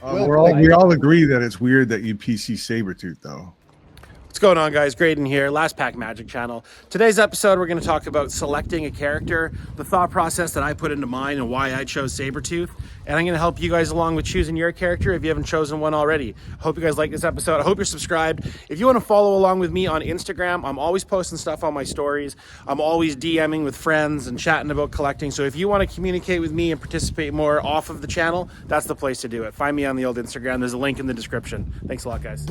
We all agree that it's weird that you PC Sabretooth, though. What's going on, guys? Graydon here, LastPackMagik channel. Today's episode, we're going to talk about selecting a character, the thought process that I put into mine and why I chose Sabretooth. And I'm going to help you guys along with choosing your character if you haven't chosen one already. I hope you guys like this episode. I hope you're subscribed. If you want to follow along with me on Instagram, I'm always posting stuff on my stories. I'm always DMing with friends and chatting about collecting. So if you want to communicate with me and participate more off of the channel, that's the place to do it. Find me on the old Instagram. There's a link in the description. Thanks a lot, guys.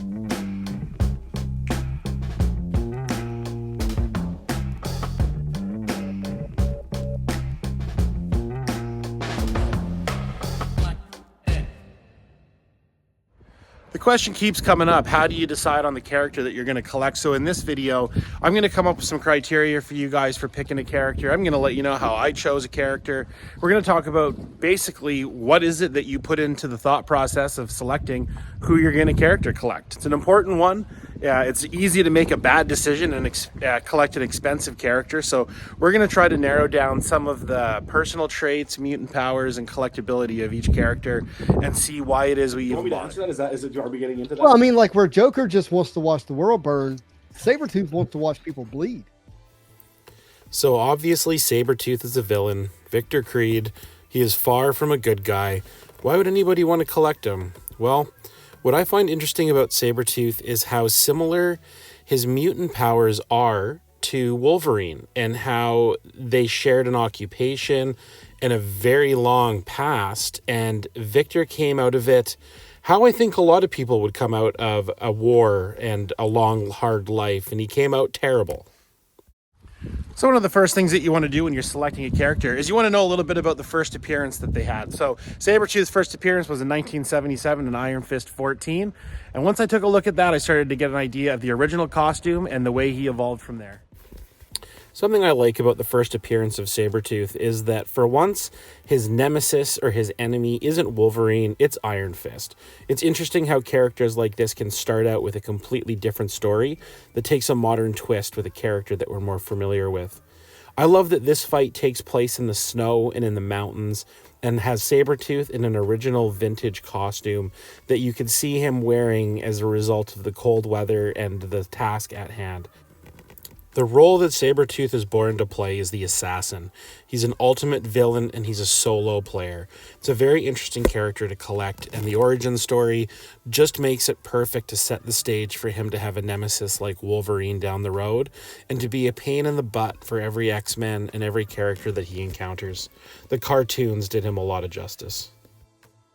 The question keeps coming up, how do you decide on the character that you're going to collect? So in this video, I'm going to come up with some criteria for you guys for picking a character. I'm going to let you know how I chose a character. We're going to talk about basically what is it that you put into the thought process of selecting who you're going to character collect. It's an important one. It's easy to make a bad decision and collect an expensive character. So we're going to try to narrow down some of the personal traits, mutant powers, and collectability of each character and see why it is we even bought it. Are we getting into that? Well, I mean, like where Joker just wants to watch the world burn, Sabretooth wants to watch people bleed. So obviously Sabretooth is a villain. Victor Creed, he is far from a good guy. Why would anybody want to collect him? Well, what I find interesting about Sabretooth is how similar his mutant powers are to Wolverine and how they shared an occupation and a very long past, and Victor came out of it how I think a lot of people would come out of a war and a long, hard life, and he came out terrible. So one of the first things that you want to do when you're selecting a character is you want to know a little bit about the first appearance that they had. So Sabretooth's first appearance was in 1977 in Iron Fist 14. And once I took a look at that, I started to get an idea of the original costume and the way he evolved from there. Something I like about the first appearance of Sabretooth is that for once, his nemesis or his enemy isn't Wolverine, it's Iron Fist. It's interesting how characters like this can start out with a completely different story that takes a modern twist with a character that we're more familiar with. I love that this fight takes place in the snow and in the mountains and has Sabretooth in an original vintage costume that you could see him wearing as a result of the cold weather and the task at hand. The role that Sabretooth is born to play is the assassin. He's an ultimate villain and he's a solo player. It's a very interesting character to collect, and the origin story just makes it perfect to set the stage for him to have a nemesis like Wolverine down the road and to be a pain in the butt for every X-Men and every character that he encounters. The cartoons did him a lot of justice.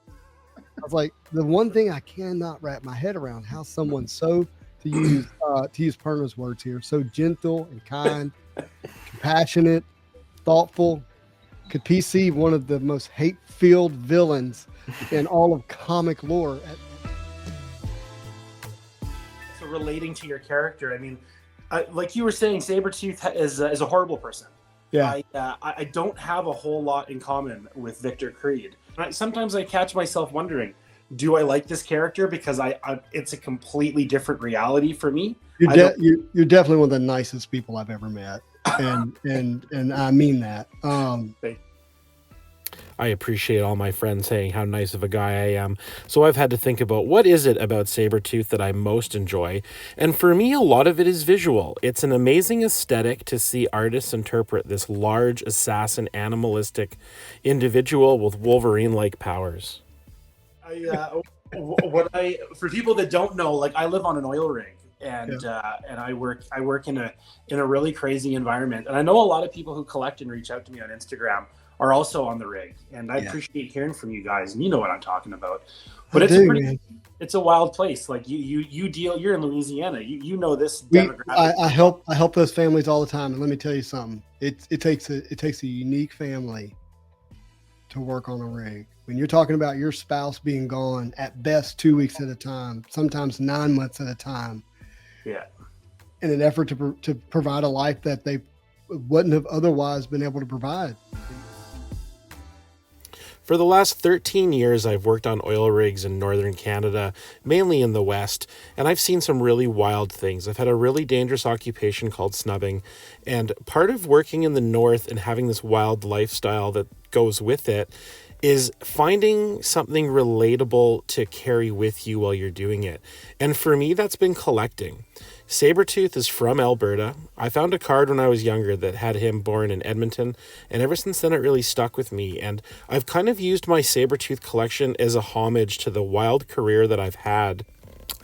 I was like, the one thing I cannot wrap my head around, how someone to use Perna's words here, so gentle and kind, compassionate, thoughtful, could PC one of the most hate-filled villains in all of comic lore. So relating to your character, I mean, like you were saying, Sabretooth is a horrible person. Yeah. I don't have a whole lot in common with Victor Creed. Sometimes I catch myself wondering, do I like this character because it's a completely different reality for me? You're definitely one of the nicest people I've ever met, and I mean that. I appreciate all my friends saying how nice of a guy I am. So I've had to think about what is it about Sabretooth that I most enjoy. And for me, a lot of it is visual. It's an amazing aesthetic to see artists interpret this large assassin, animalistic individual with Wolverine-like powers. For people that don't know, like I live on an oil rig and I work in a really crazy environment. And I know a lot of people who collect and reach out to me on Instagram are also on the rig. And I appreciate hearing from you guys, and you know what I'm talking about. But it's a wild place. Like you're in Louisiana. You know this demographic. I help those families all the time, and let me tell you something. It takes a unique family to work on a rig. When you're talking about your spouse being gone at best 2 weeks at a time, sometimes 9 months at a time, in an effort to provide a life that they wouldn't have otherwise been able to provide. For the last 13 years, I've worked on oil rigs in northern Canada, mainly in the west, and I've seen some really wild things. I've had a really dangerous occupation called snubbing, and part of working in the north and having this wild lifestyle that goes with it is finding something relatable to carry with you while you're doing it. And for me, that's been collecting. Sabretooth is from Alberta. I found a card when I was younger that had him born in Edmonton, and ever since then it really stuck with me. And I've kind of used my Sabretooth collection as a homage to the wild career that I've had.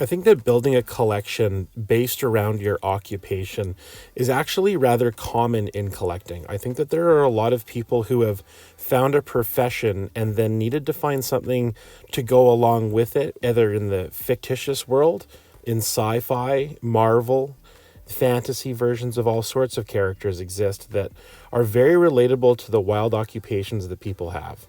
I think that building a collection based around your occupation is actually rather common in collecting. I think that there are a lot of people who have found a profession and then needed to find something to go along with it, either in the fictitious world, in sci-fi, Marvel, fantasy versions of all sorts of characters exist that are very relatable to the wild occupations that people have.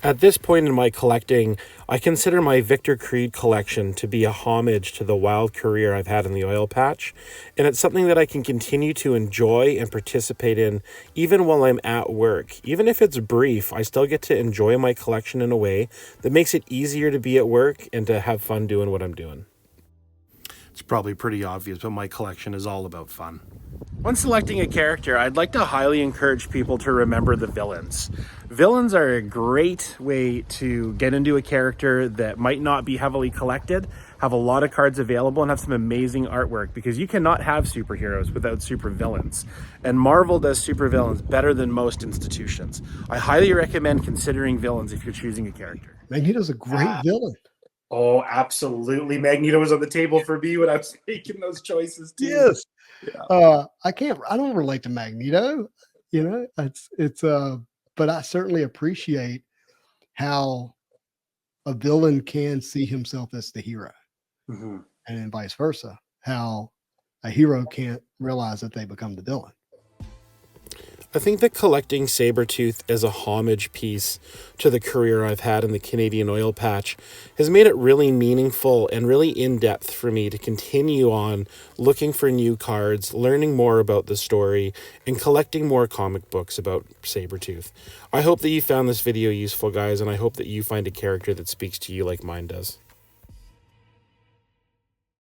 At this point in my collecting, I consider my Victor Creed collection to be a homage to the wild career I've had in the oil patch, and it's something that I can continue to enjoy and participate in even while I'm at work. Even if it's brief, I still get to enjoy my collection in a way that makes it easier to be at work and to have fun doing what I'm doing. It's probably pretty obvious, but my collection is all about fun. When selecting a character, I'd like to highly encourage people to remember the villains. Villains are a great way to get into a character that might not be heavily collected, have a lot of cards available, and have some amazing artwork, because you cannot have superheroes without supervillains. And Marvel does supervillains better than most institutions. I highly recommend considering villains if you're choosing a character. Magneto's a great villain. Oh, absolutely. Magneto was on the table for me when I was making those choices too. Yes. Yeah. I don't relate to Magneto, but I certainly appreciate how a villain can see himself as the hero, and then vice versa, how a hero can't realize that they become the villain. I think that collecting Sabretooth as a homage piece to the career I've had in the Canadian oil patch has made it really meaningful and really in-depth for me to continue on looking for new cards, learning more about the story, and collecting more comic books about Sabretooth. I hope that you found this video useful, guys, and I hope that you find a character that speaks to you like mine does.